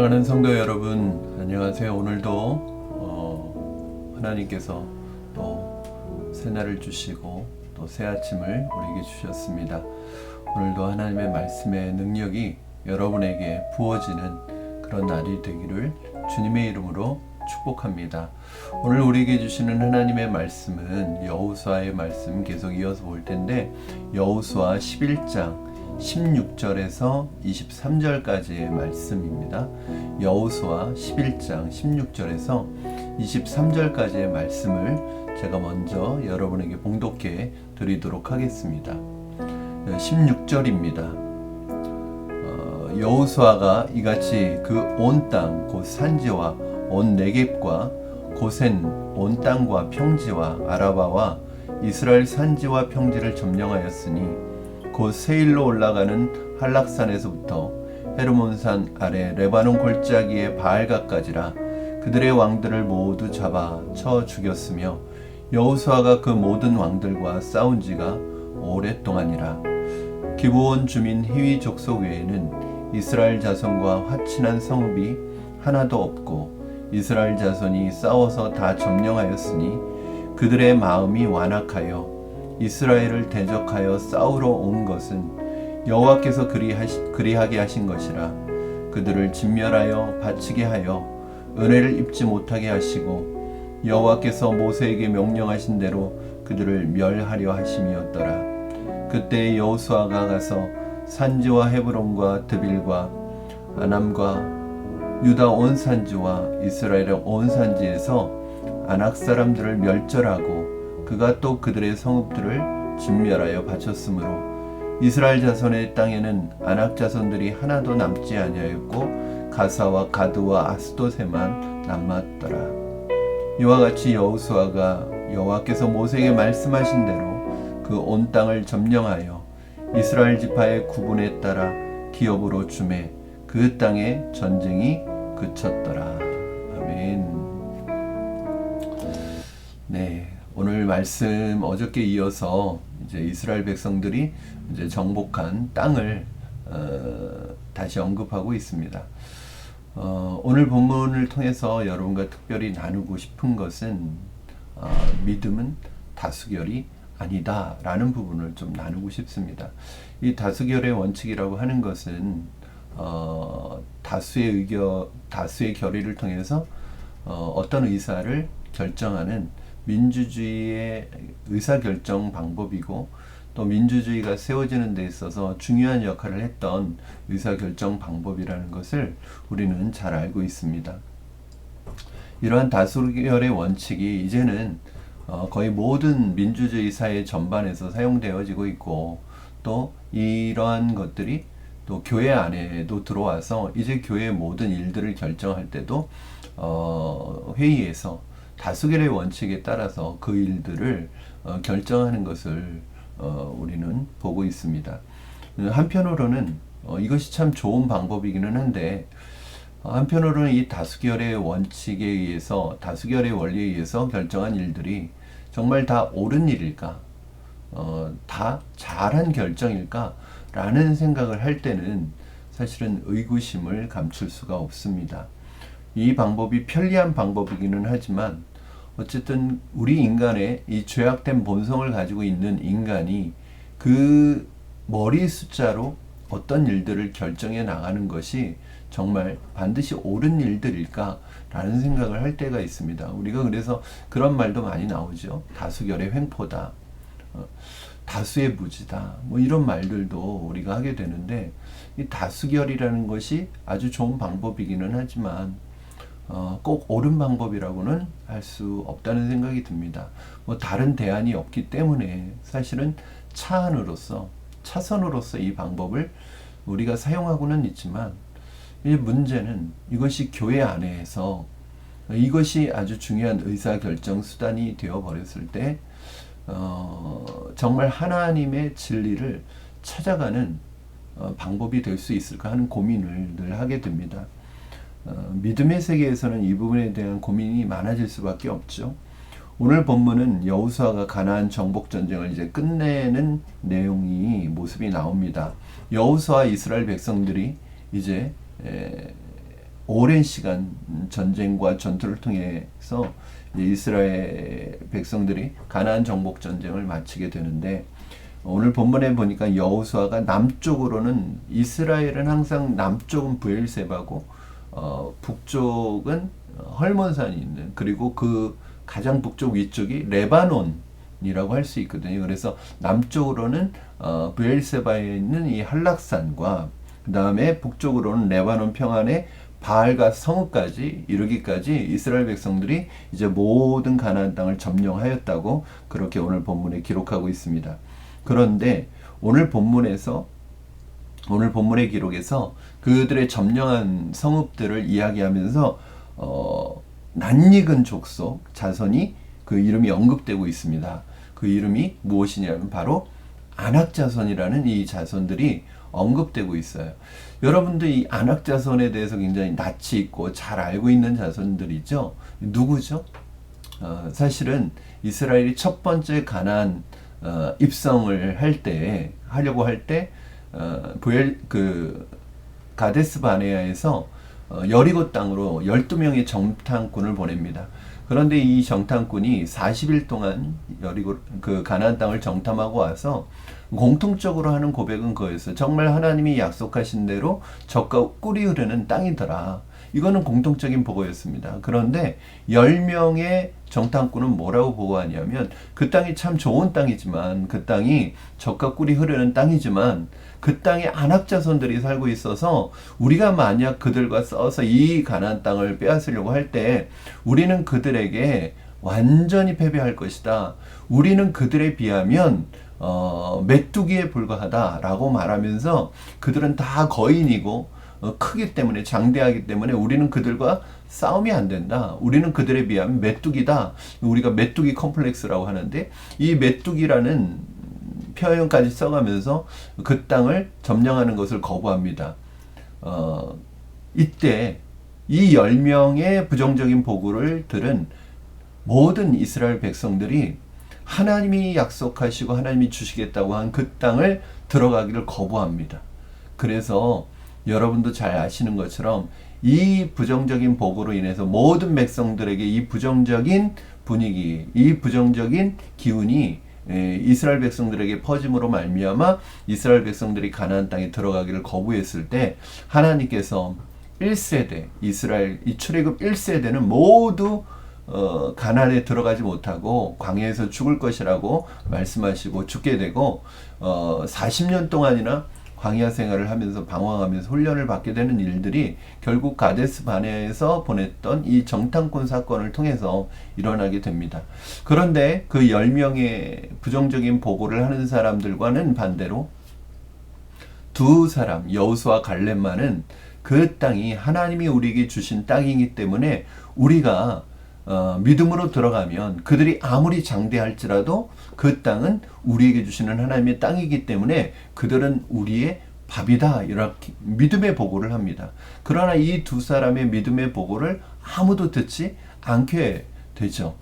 사랑하는 성도 여러분, 안녕하세요. 오늘도 하나님께서 또 새날을 주시고 또 새 아침을 우리에게 주셨습니다. 오늘도 하나님의 말씀의 능력이 여러분에게 부어지는 그런 날이 되기를 주님의 이름으로 축복합니다. 오늘 우리에게 주시는 하나님의 말씀은 여호수아의 말씀 계속 이어서 볼 텐데, 여호수아 11장 16절에서 23절까지의 말씀입니다. 여호수아 11장 16절에서 23절까지의 말씀을 제가 먼저 여러분에게 봉독해 드리도록 하겠습니다. 16절입니다. 여호수아가 이같이 그 온 땅 곧 산지와 온 네겝과 고센 온 땅과 평지와 아라바와 이스라엘 산지와 평지를 점령하였으니 곧 세일로 올라가는 한락산에서부터 헤르몬산 아래 레바논 골짜기의 바알가까지라. 그들의 왕들을 모두 잡아 쳐 죽였으며 여호수아가 그 모든 왕들과 싸운 지가 오랫동안이라. 기브온 주민 히위 족속 외에는 이스라엘 자손과 화친한 성읍이 하나도 없고 이스라엘 자손이 싸워서 다 점령하였으니 그들의 마음이 완악하여 이스라엘을 대적하여 싸우러 온 것은 여호와께서 그리하게 하신 것이라. 그들을 진멸하여 바치게 하여 은혜를 입지 못하게 하시고 여호와께서 모세에게 명령하신 대로 그들을 멸하려 하심이었더라. 그때 여호수아가 가서 산지와 헤브론과 드빌과 아남과 유다 온 산지와 이스라엘의 온 산지에서 아낙 사람들을 멸절하고 그가 또 그들의 성읍들을 진멸하여 바쳤으므로 이스라엘 자손의 땅에는 아낙 자손들이 하나도 남지 아니하였고 가사와 가드와 아스도세만 남았더라. 이와 같이 여호수아가 여호와께서 모세에게 말씀하신 대로 그 온 땅을 점령하여 이스라엘 지파의 구분에 따라 기업으로 주매 그 땅에 전쟁이 그쳤더라. 아멘. 네. 오늘 말씀 어저께 이어서 이제 이스라엘 백성들이 이제 정복한 땅을 다시 언급하고 있습니다. 오늘 본문을 통해서 여러분과 특별히 나누고 싶은 것은 믿음은 다수결이 아니다 라는 부분을 좀 나누고 싶습니다. 이 다수결의 원칙이라고 하는 것은 다수의 결의를 통해서 어떤 의사를 결정하는 민주주의의 의사결정 방법이고, 또 민주주의가 세워지는 데 있어서 중요한 역할을 했던 의사결정 방법이라는 것을 우리는 잘 알고 있습니다. 이러한 다수결의 원칙이 이제는 거의 모든 민주주의 사회 전반에서 사용되어지고 있고, 또 이러한 것들이 또 교회 안에도 들어와서 이제 교회의 모든 일들을 결정할 때도 회의에서 다수결의 원칙에 따라서 그 일들을 결정하는 것을 우리는 보고 있습니다. 한편으로는 이것이 참 좋은 방법이기는 한데, 한편으로는 이 다수결의 원칙에 의해서, 다수결의 원리에 의해서 결정한 일들이 정말 다 옳은 일일까? 다 잘한 결정일까? 라는 생각을 할 때는 사실은 의구심을 감출 수가 없습니다. 이 방법이 편리한 방법이기는 하지만 어쨌든 우리 인간의 이 죄악된 본성을 가지고 있는 인간이 그 머리 숫자로 어떤 일들을 결정해 나가는 것이 정말 반드시 옳은 일들일까? 라는 생각을 할 때가 있습니다. 우리가 그래서 그런 말도 많이 나오죠. 다수결의 횡포다. 다수의 무지다. 뭐 이런 말들도 우리가 하게 되는데, 이 다수결이라는 것이 아주 좋은 방법이기는 하지만 꼭 옳은 방법이라고는 할 수 없다는 생각이 듭니다. 뭐 다른 대안이 없기 때문에 사실은 차선으로서 이 방법을 우리가 사용하고는 있지만, 이 문제는 이것이 교회 안에서 이것이 아주 중요한 의사결정 수단이 되어버렸을 때 정말 하나님의 진리를 찾아가는 방법이 될 수 있을까 하는 고민을 늘 하게 됩니다. 믿음의 세계에서는 이 부분에 대한 고민이 많아질 수밖에 없죠. 오늘 본문은 여호수아가 가나안 정복 전쟁을 이제 끝내는 내용이 모습이 나옵니다. 여호수아 이스라엘 백성들이 이제 오랜 시간 전쟁과 전투를 통해서 이스라엘 백성들이 가나안 정복 전쟁을 마치게 되는데, 오늘 본문에 보니까 여호수아가 남쪽으로는, 이스라엘은 항상 남쪽은 브엘세바고 북쪽은 헐몬산이 있는, 그리고 그 가장 북쪽 위쪽이 레바논이라고 할 수 있거든요. 그래서 남쪽으로는 브엘세바에 있는 이 한락산과, 그 다음에 북쪽으로는 레바논 평안의 바알과 성읍까지 이르기까지 이스라엘 백성들이 이제 모든 가나안 땅을 점령하였다고 그렇게 오늘 본문에 기록하고 있습니다. 그런데 오늘 본문의 기록에서 그들의 점령한 성읍들을 이야기하면서 낯익은 족속 자손이, 그 이름이 언급되고 있습니다. 그 이름이 무엇이냐면 바로 아낙 자손이라는 이 자손들이 언급되고 있어요. 여러분도 이 아낙 자손에 대해서 굉장히 낯이 있고 잘 알고 있는 자손들이죠. 누구죠? 사실은 이스라엘이 첫 번째 가나안 입성을 하려고 할 때 가데스 바네아에서 여리고 땅으로 12명의 정탐꾼을 보냅니다. 그런데 이 정탐꾼이 40일 동안 여리고 가나안 땅을 정탐하고 와서 공통적으로 하는 고백은 그거였어요. 정말 하나님이 약속하신 대로 젖과 꿀이 흐르는 땅이더라. 이거는 공통적인 보고였습니다. 그런데 10명의 정탐꾼은 뭐라고 보고하냐면, 그 땅이 참 좋은 땅이지만, 그 땅이 젖과 꿀이 흐르는 땅이지만 그 땅에 아낙 자손들이 살고 있어서 우리가 만약 그들과 싸워서 이 가나안 땅을 빼앗으려고 할 때 우리는 그들에게 완전히 패배할 것이다. 우리는 그들에 비하면 메뚜기에 불과하다라고 말하면서, 그들은 다 거인이고 크기 때문에, 장대하기 때문에 우리는 그들과 싸움이 안 된다. 우리는 그들에 비하면 메뚜기다. 우리가 메뚜기 컴플렉스라고 하는데, 이 메뚜기라는 표현까지 써가면서 그 땅을 점령하는 것을 거부합니다. 이때 이 10명의 부정적인 보고를 들은 모든 이스라엘 백성들이 하나님이 약속하시고 하나님이 주시겠다고 한 그 땅을 들어가기를 거부합니다. 그래서 여러분도 잘 아시는 것처럼 이 부정적인 보고로 인해서 모든 백성들에게 이 부정적인 분위기, 이 부정적인 기운이 이스라엘 백성들에게 퍼짐으로 말미암아 이스라엘 백성들이 가나안 땅에 들어가기를 거부했을 때, 하나님께서 1세대 이스라엘 이 출애굽 1세대는 모두 가나안에 들어가지 못하고 광야에서 죽을 것이라고 말씀하시고 죽게 되고, 40년 동안이나 광야 생활을 하면서 방황하면서 훈련을 받게 되는 일들이 결국 가데스 바네아에서 보냈던 이 정탐꾼 사건을 통해서 일어나게 됩니다. 그런데 그 10명의 부정적인 보고를 하는 사람들과는 반대로 두 사람, 여호수아 갈렙만은 그 땅이 하나님이 우리에게 주신 땅이기 때문에 우리가 믿음으로 들어가면 그들이 아무리 장대할지라도 그 땅은 우리에게 주시는 하나님의 땅이기 때문에 그들은 우리의 밥이다, 이렇게 믿음의 보고를 합니다. 그러나 이 두 사람의 믿음의 보고를 아무도 듣지 않게 되죠.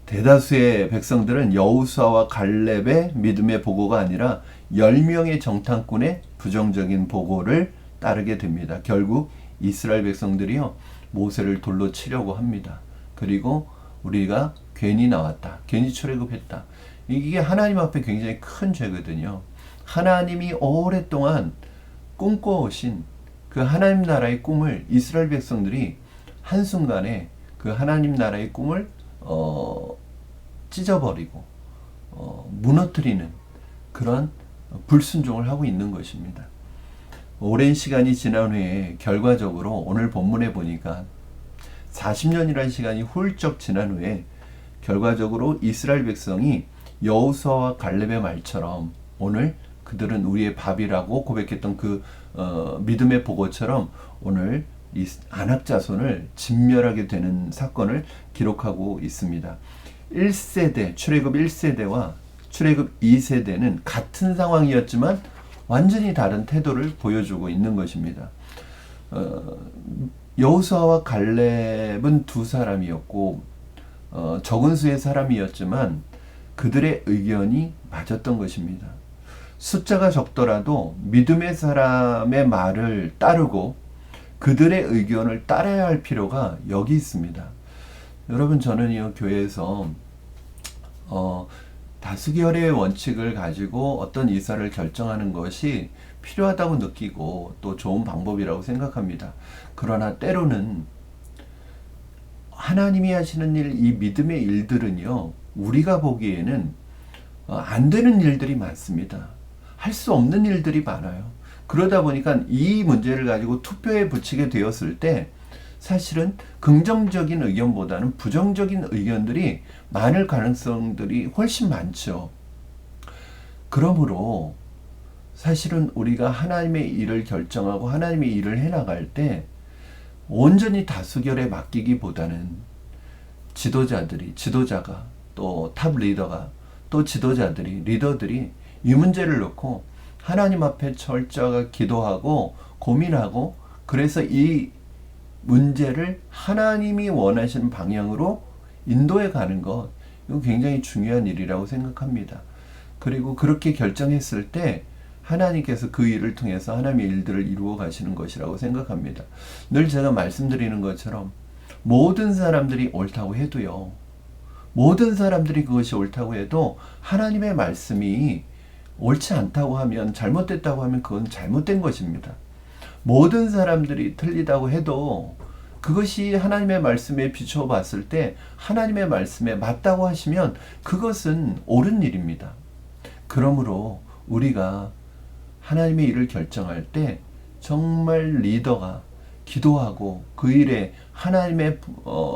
대다수의 백성들은 여호수아와 갈렙의 믿음의 보고가 아니라 10명의 정탐꾼의 부정적인 보고를 따르게 됩니다. 결국 이스라엘 백성들이요, 모세를 돌로 치려고 합니다. 그리고 우리가 괜히 나왔다, 괜히 출애굽했다. 이게 하나님 앞에 굉장히 큰 죄거든요. 하나님이 오랫동안 꿈꿔오신 그 하나님 나라의 꿈을 이스라엘 백성들이 한순간에 그 하나님 나라의 꿈을 찢어버리고 무너뜨리는 그런 불순종을 하고 있는 것입니다. 오랜 시간이 지난 후에 결과적으로 오늘 본문에 보니까 40년이라는 시간이 훌쩍 지난 후에 결과적으로 이스라엘 백성이 여호수아와 갈렙의 말처럼 오늘 그들은 우리의 밥이라고 고백했던 그 믿음의 보고처럼 오늘 이 아낙 자손을 진멸하게 되는 사건을 기록하고 있습니다. 1세대, 출애굽 1세대와 출애굽 2세대는 같은 상황이었지만 완전히 다른 태도를 보여주고 있는 것입니다. 여호수아와 갈렙은 두 사람이었고 적은 수의 사람이었지만 그들의 의견이 맞았던 것입니다. 숫자가 적더라도 믿음의 사람의 말을 따르고 그들의 의견을 따라야 할 필요가 여기 있습니다. 여러분, 저는 이 교회에서 다수결의 원칙을 가지고 어떤 이사를 결정하는 것이 필요하다고 느끼고 또 좋은 방법이라고 생각합니다. 그러나 때로는 하나님이 하시는 일, 이 믿음의 일들은요, 우리가 보기에는 안 되는 일들이 많습니다. 할 수 없는 일들이 많아요. 그러다 보니까 이 문제를 가지고 투표에 붙이게 되었을 때 사실은 긍정적인 의견보다는 부정적인 의견들이 많을 가능성들이 훨씬 많죠. 그러므로 사실은 우리가 하나님의 일을 결정하고 하나님의 일을 해나갈 때 온전히 다수결에 맡기기보다는 지도자가 또 탑 리더가 또 지도자들이 리더들이 이 문제를 놓고 하나님 앞에 철저하게 기도하고 고민하고 그래서 이 문제를 하나님이 원하시는 방향으로 인도해 가는 것, 이거 굉장히 중요한 일이라고 생각합니다. 그리고 그렇게 결정했을 때 하나님께서 그 일을 통해서 하나님의 일들을 이루어 가시는 것이라고 생각합니다. 늘 제가 말씀드리는 것처럼 모든 사람들이 옳다고 해도요, 모든 사람들이 그것이 옳다고 해도 하나님의 말씀이 옳지 않다고 하면, 잘못됐다고 하면 그건 잘못된 것입니다. 모든 사람들이 틀리다고 해도 그것이 하나님의 말씀에 비추어 봤을 때 하나님의 말씀에 맞다고 하시면 그것은 옳은 일입니다. 그러므로 우리가 하나님의 일을 결정할 때 정말 리더가 기도하고 그 일에 하나님의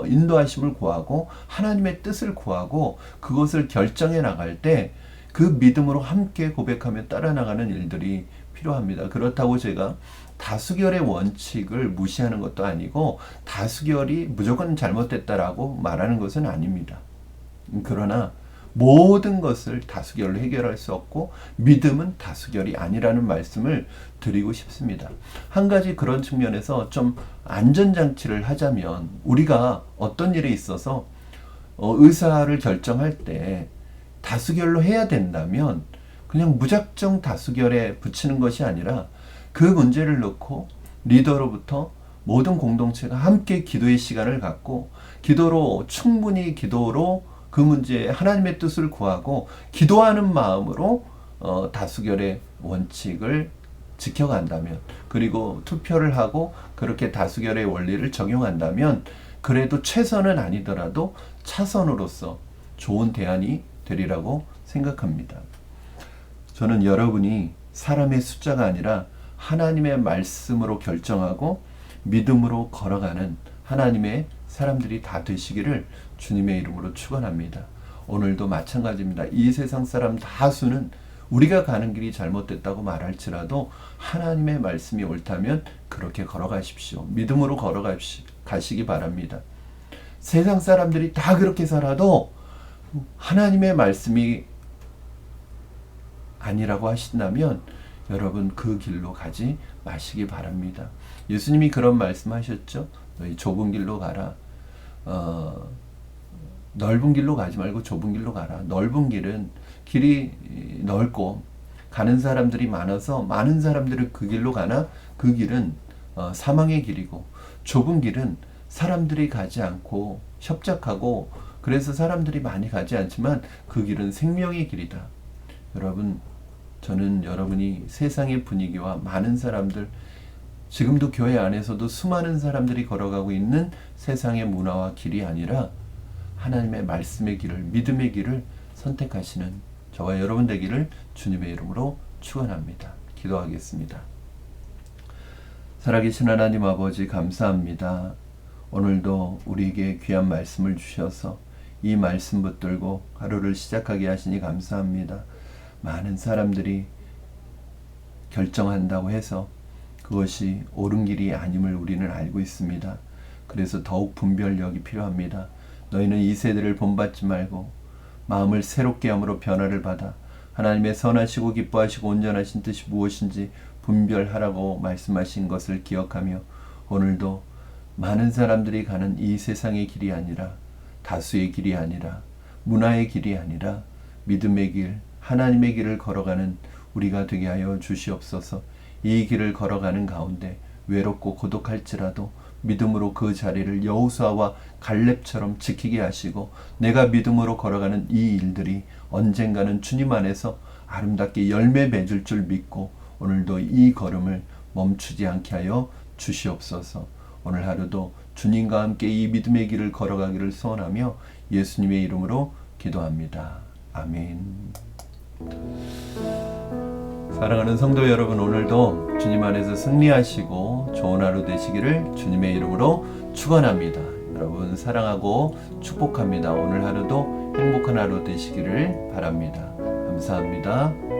인도하심을 구하고 하나님의 뜻을 구하고 그것을 결정해 나갈 때 그 믿음으로 함께 고백하며 따라 나가는 일들이 필요합니다. 그렇다고 제가 다수결의 원칙을 무시하는 것도 아니고 다수결이 무조건 잘못됐다라고 말하는 것은 아닙니다. 그러나 모든 것을 다수결로 해결할 수 없고 믿음은 다수결이 아니라는 말씀을 드리고 싶습니다. 한 가지 그런 측면에서 좀 안전장치를 하자면, 우리가 어떤 일에 있어서 의사를 결정할 때 다수결로 해야 된다면 그냥 무작정 다수결에 붙이는 것이 아니라 그 문제를 놓고 리더로부터 모든 공동체가 함께 기도의 시간을 갖고 충분히 기도로 그 문제에 하나님의 뜻을 구하고 기도하는 마음으로 다수결의 원칙을 지켜간다면, 그리고 투표를 하고 그렇게 다수결의 원리를 적용한다면 그래도 최선은 아니더라도 차선으로서 좋은 대안이 되리라고 생각합니다. 저는 여러분이 사람의 숫자가 아니라 하나님의 말씀으로 결정하고 믿음으로 걸어가는 하나님의 사람들이 다 되시기를 주님의 이름으로 축원합니다. 오늘도 마찬가지입니다. 이 세상 사람 다수는 우리가 가는 길이 잘못됐다고 말할지라도 하나님의 말씀이 옳다면 그렇게 걸어가십시오. 믿음으로 걸어가시기 바랍니다. 세상 사람들이 다 그렇게 살아도 하나님의 말씀이 아니라고 하신다면 여러분 그 길로 가지 마시기 바랍니다. 예수님이 그런 말씀하셨죠. 너희 좁은 길로 가라. 넓은 길로 가지 말고 좁은 길로 가라. 넓은 길은 길이 넓고 가는 사람들이 많아서 많은 사람들이 그 길로 가나 그 길은 사망의 길이고, 좁은 길은 사람들이 가지 않고 협착하고 그래서 사람들이 많이 가지 않지만 그 길은 생명의 길이다. 여러분, 저는 여러분이 세상의 분위기와 많은 사람들, 지금도 교회 안에서도 수많은 사람들이 걸어가고 있는 세상의 문화와 길이 아니라 하나님의 말씀의 길을, 믿음의 길을 선택하시는 저와 여러분 되기를 주님의 이름으로 축원합니다. 기도하겠습니다. 살아계신 하나님 아버지, 감사합니다. 오늘도 우리에게 귀한 말씀을 주셔서 이 말씀 붙들고 하루를 시작하게 하시니 감사합니다. 많은 사람들이 결정한다고 해서 그것이 옳은 길이 아님을 우리는 알고 있습니다. 그래서 더욱 분별력이 필요합니다. 너희는 이 세대를 본받지 말고 마음을 새롭게 함으로 변화를 받아 하나님의 선하시고 기뻐하시고 온전하신 뜻이 무엇인지 분별하라고 말씀하신 것을 기억하며 오늘도 많은 사람들이 가는 이 세상의 길이 아니라, 다수의 길이 아니라, 문화의 길이 아니라 믿음의 길, 하나님의 길을 걸어가는 우리가 되게 하여 주시옵소서. 이 길을 걸어가는 가운데 외롭고 고독할지라도 믿음으로 그 자리를 여호수아와 갈렙처럼 지키게 하시고, 내가 믿음으로 걸어가는 이 일들이 언젠가는 주님 안에서 아름답게 열매 맺을 줄 믿고 오늘도 이 걸음을 멈추지 않게 하여 주시옵소서. 오늘 하루도 주님과 함께 이 믿음의 길을 걸어가기를 소원하며 예수님의 이름으로 기도합니다. 아멘. 사랑하는 성도 여러분, 오늘도 주님 안에서 승리하시고 좋은 하루 되시기를 주님의 이름으로 축원합니다. 여러분 사랑하고 축복합니다. 오늘 하루도 행복한 하루 되시기를 바랍니다. 감사합니다.